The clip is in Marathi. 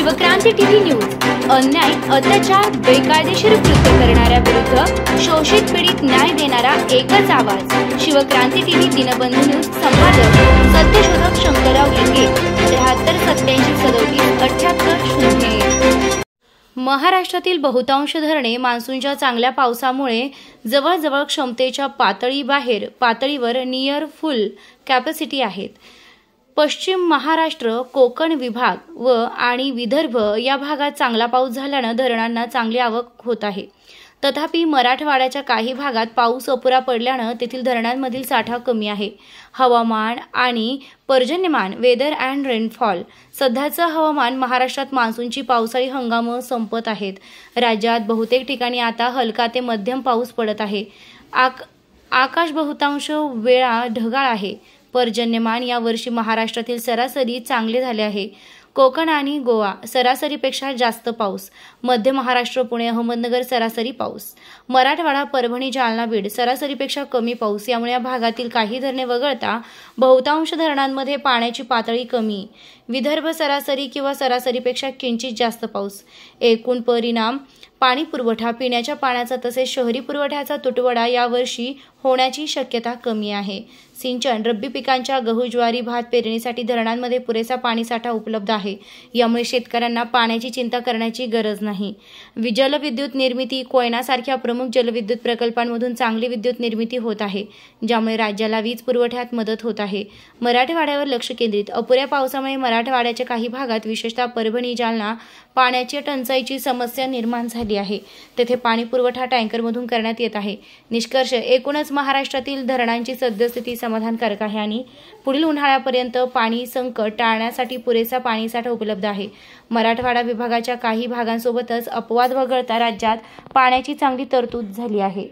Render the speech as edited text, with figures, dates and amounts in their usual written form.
शिवक्रांती टीव्ही न्यूज अन्याय, अत्याचार, बेकायदेशीर कृत्य करणाऱ्या विरुद्ध शोषित पीडित न्याय देणारा एकच आवाज। शिवक्रांती टीव्ही दिनबंधू न्यूज संपादक सत्यशोधक शंकरराव लिंगे 73 87 37 78 0। महाराष्ट्रातील बहुतांश धरणे मान्सूनच्या चांगल्या पावसामुळे जवळजवळ क्षमतेच्या पातळीवर नियर फुल कॅपॅसिटी आहेत। पश्चिम महाराष्ट्र, कोकण विभाग आणि विदर्भ या भागात चांगला पाऊस झाल्यानं धरणांना चांगली आवक होत आहे। तथापि मराठवाड्याच्या काही भागात पाऊस अपुरा पडल्यानं तेथील धरणांमधील साठा कमी आहे। हवामान आणि पर्जन्यमान वेदर अँड रेनफॉल। सध्याचं हवामान महाराष्ट्रात मान्सूनची पावसाळी हंगाम संपत आहेत। राज्यात बहुतेक ठिकाणी आता हलका ते मध्यम पाऊस पडत आहे। आकाश बहुतांश वेळा ढगाळ आहे। पर्जन्यमान या वर्षी महाराष्ट्रातील सरासरी चांगले झाले आहे। कोकण आणि गोवा सरासरीपेक्षा जास्त पाऊस। मध्य महाराष्ट्र, पुणे, अहमदनगर सरासरी पाऊस। मराठवाडा, परभणी, जालना, बीड सरासरीपेक्षा कमी पाऊस। यामुळे या भागातील काही धरणे वगळता बहुतांश धरणांमध्ये पाण्याची पातळी कमी। विदर्भ सरासरी किंवा सरासरीपेक्षा किंचित जास्त पाऊस। एकूण परिणाम पाणी पुरवठा, पिण्याच्या पाण्याचा तसेच शहरी पुरवठ्याचा तुटवडा यावर्षी होण्याची शक्यता कमी आहे। सिंचन रब्बी पिकांच्या गहू, ज्वारी, भात पेरणीसाठी धरणांमध्ये पुरेसा पाणीसाठा उपलब्ध आहे। यामुळे शेतकऱ्यांना पाण्याची चिंता करण्याची गरज नाही। जलविद्युत निर्मिती, कोयनासारख्या प्रमुख जलविद्युत प्रकल्पांमधून चांगली विद्युत निर्मिती होत आहे, ज्यामुळे राज्याला वीज पुरवठ्यात मदत होत आहे। मराठवाड्यावर लक्ष केंद्रित। अपुऱ्या पावसामुळे मराठवाड्याच्या काही भागात विशेषतः परभणी, जालना पाण्याची टंचाईची समस्या निर्माण झाली आहे। तेथे पाणी पुरवठा टँकरमधून करण्यात येत आहे। निष्कर्ष एकूणच महाराष्ट्रातील धरणांची सद्यस्थिती समाधानकारक आहे आणि पुढील उन्हाळ्यापर्यंत पाणी संकट टाळण्यासाठी पुरेसा पाणीसाठा उपलब्ध आहे। मराठवाडा विभागाच्या काही भागांसोबतच अपवाद वगळता राज्यात पाण्याची चांगली तरतूद झाली आहे।